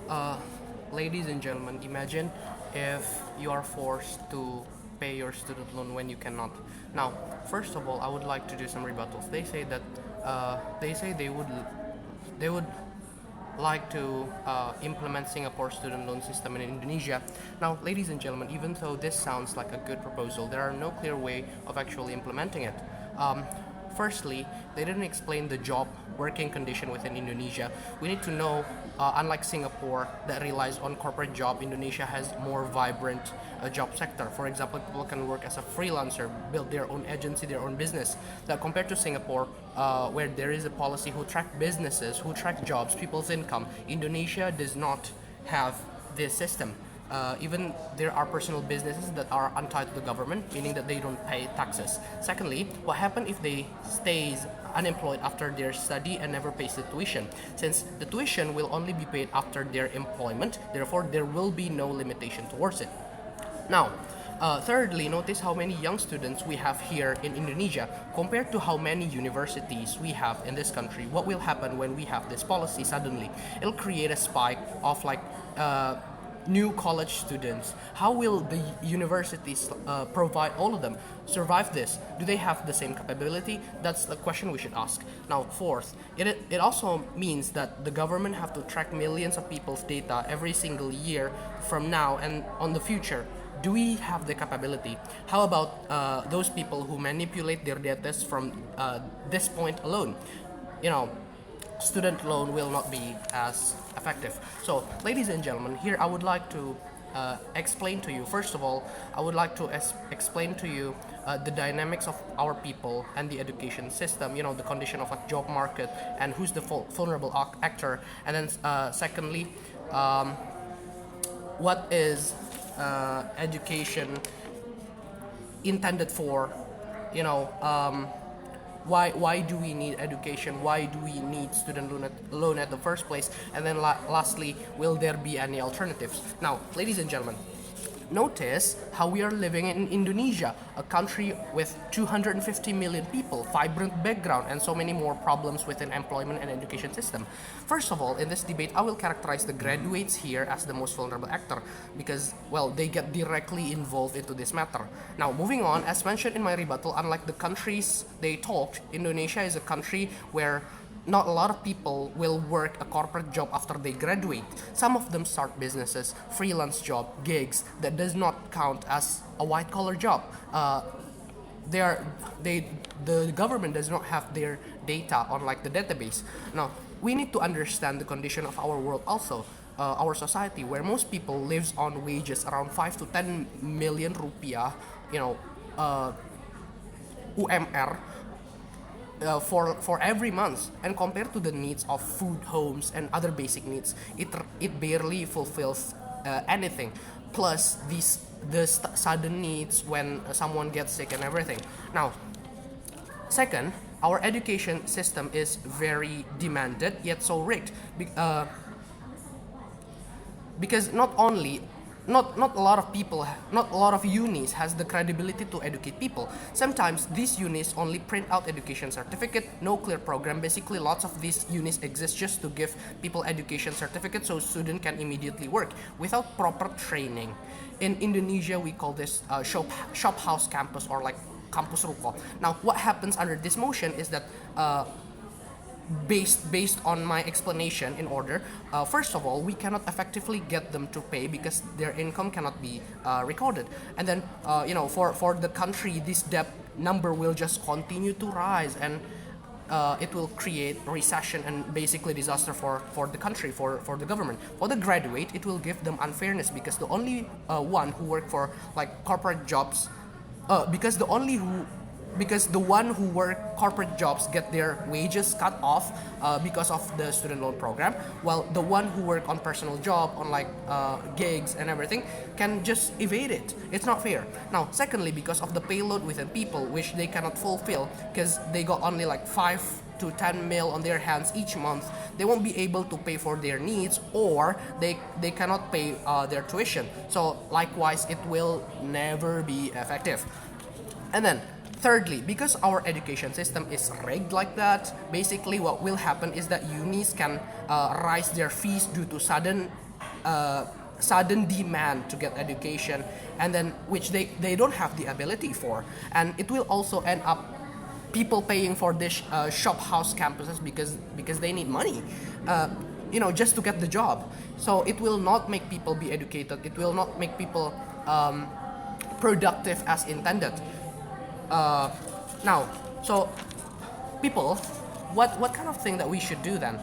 Uh, Ladies and gentlemen, imagine if you are forced to pay your student loan when you cannot. Now, first of all, I would like to do some rebuttals. They say that they would like to implement Singapore's student loan system in Indonesia. Now, ladies and gentlemen, even though this sounds like a good proposal, there are no clear way of actually implementing it. Um, Firstly, they didn't explain the job working condition within Indonesia. We need to know, unlike Singapore that relies on corporate job, Indonesia has more vibrant job sector. For example, people can work as a freelancer, build their own agency, their own business. That compared to Singapore, where there is a policy who track businesses, who track jobs, people's income, Indonesia does not have this system. Even there are personal businesses that are untied to the government, meaning that they don't pay taxes. Secondly, what happens if they stays unemployed after their study and never pays the tuition? Since the tuition will only be paid after their employment, therefore there will be no limitation towards it. Now, thirdly, notice how many young students we have here in Indonesia compared to how many universities we have in this country. What will happen when we have this policy suddenly? It'll create a spike of new college students. How will the universities provide all of them survive this? Do they have the same capability? That's the question we should ask. Now, fourth, it also means that the government have to track millions of people's data every single year from now and on the future. Do we have the capability? How about those people who manipulate their data from this point alone? You know, student loan will not be as effective. So, ladies and gentlemen, here I would like to explain to you. First of all, I would like to explain to you the dynamics of our people and the education system. You know, the condition of a job market and who's the vulnerable actor. And then, secondly, what is education intended for? You know. Why do we need education? Why do we need student loan at the first place? And then lastly, will there be any alternatives? Now, ladies and gentlemen, notice how we are living in Indonesia, a country with 250 million people, vibrant background, and so many more problems within employment and education system. First of all, in this debate, I will characterize the graduates here as the most vulnerable actor because, well, they get directly involved into this matter. Now, moving on, as mentioned in my rebuttal, unlike the countries they talked, Indonesia is a country where not a lot of people will work a corporate job after they graduate. Some of them start businesses, freelance job, gigs that does not count as a white collar job. The government does not have their data on like the database. Now we need to understand the condition of our world also. Our society where most people lives on wages around 5 to 10 million rupiah, UMR for every month, and compared to the needs of food, homes, and other basic needs, it barely fulfills anything. Plus the sudden needs when someone gets sick and everything. Now, second, our education system is very demanded yet so rigged. Because not a lot of people, not a lot of unis has the credibility to educate people. Sometimes these unis only print out education certificate, no clear program. Basically, lots of these unis exist just to give people education certificate so student can immediately work without proper training. In Indonesia, we call this shop house campus or like campus ruko. Now, what happens under this motion is that based on my explanation in order, first of all, we cannot effectively get them to pay because their income cannot be recorded, and then for the country this debt number will just continue to rise, and it will create recession and basically disaster for the country, for the government. For the graduate, it will give them unfairness because the only one who work for like corporate jobs, because the one who work corporate jobs get their wages cut off because of the student loan program, while the one who work on personal job, on like gigs and everything, can just evade it. It's not fair. Now, secondly, because of the payload within people, which they cannot fulfill because they got only like 5 to 10 mil on their hands each month, they won't be able to pay for their needs, or they cannot pay their tuition. So likewise, it will never be effective. And then thirdly, because our education system is rigged like that, basically what will happen is that unis can rise their fees due to sudden sudden demand to get education, and then which they don't have the ability for, and it will also end up people paying for this shop house campuses because they need money, just to get the job. So it will not make people be educated. It will not make people productive as intended. Now, so people, what kind of thing that we should do then?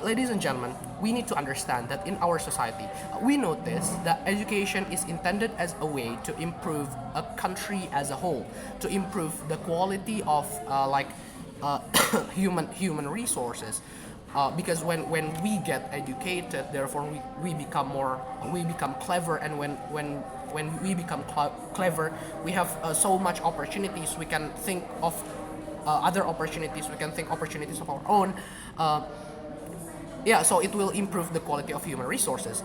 Ladies and gentlemen, we need to understand that in our society, we notice that education is intended as a way to improve a country as a whole, to improve the quality of human resources. Because when we get educated, therefore we become clever, and when we become clever, we have so much opportunities. We can think of other opportunities. We can think opportunities of our own. So it will improve the quality of human resources.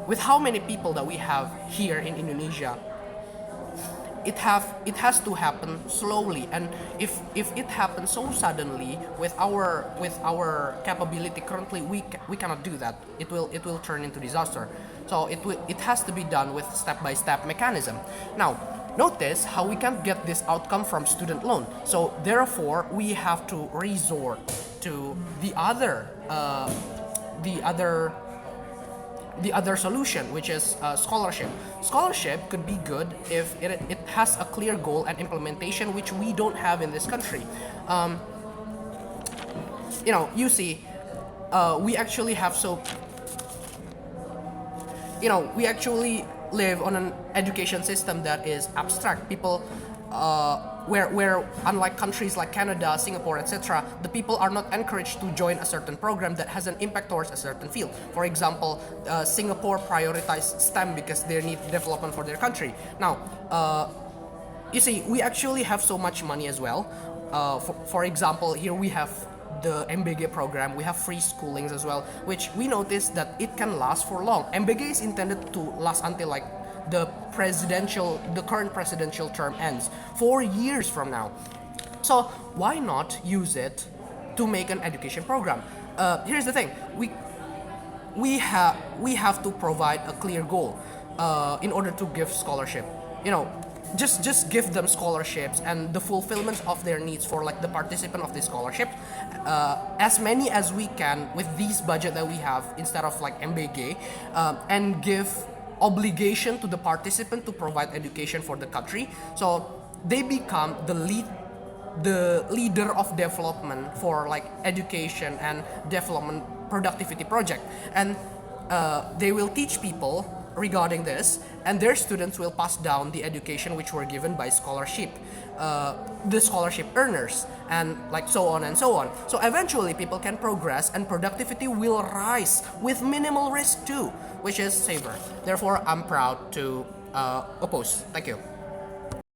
With how many people that we have here in Indonesia, it has to happen slowly, and if it happens so suddenly with our capability currently, we cannot do that. It will turn into disaster. So it has to be done with step-by-step mechanism. Now, notice how we can't get this outcome from student loan. So therefore, we have to resort to the other solution, which is scholarship. Scholarship could be good if it has a clear goal and implementation, which we don't have in this country. You see, we actually have we actually live on an education system that is abstract. People, where unlike countries like Canada, Singapore, etc., the people are not encouraged to join a certain program that has an impact towards a certain field. For example, Singapore prioritized STEM because they need development for their country. Now, you see, we actually have so much money as well. For example, here we have the MBG program, we have free schoolings as well, which we notice that it can last for long. MBG is intended to last until the current presidential term ends, 4 years from now. So why not use it to make an education program? Here's the thing: we have to provide a clear goal in order to give scholarship. Just give them scholarships and the fulfillment of their needs for the participant of this scholarship, as many as we can with this budget that we have instead of MBG, and give obligation to the participant to provide education for the country, so they become the leader of development for education and development productivity project, and they will teach people regarding this, and their students will pass down the education which were given by the scholarship earners, and so on and so on. So eventually people can progress and productivity will rise with minimal risk too, which is safer. Therefore, I'm proud to oppose. Thank you.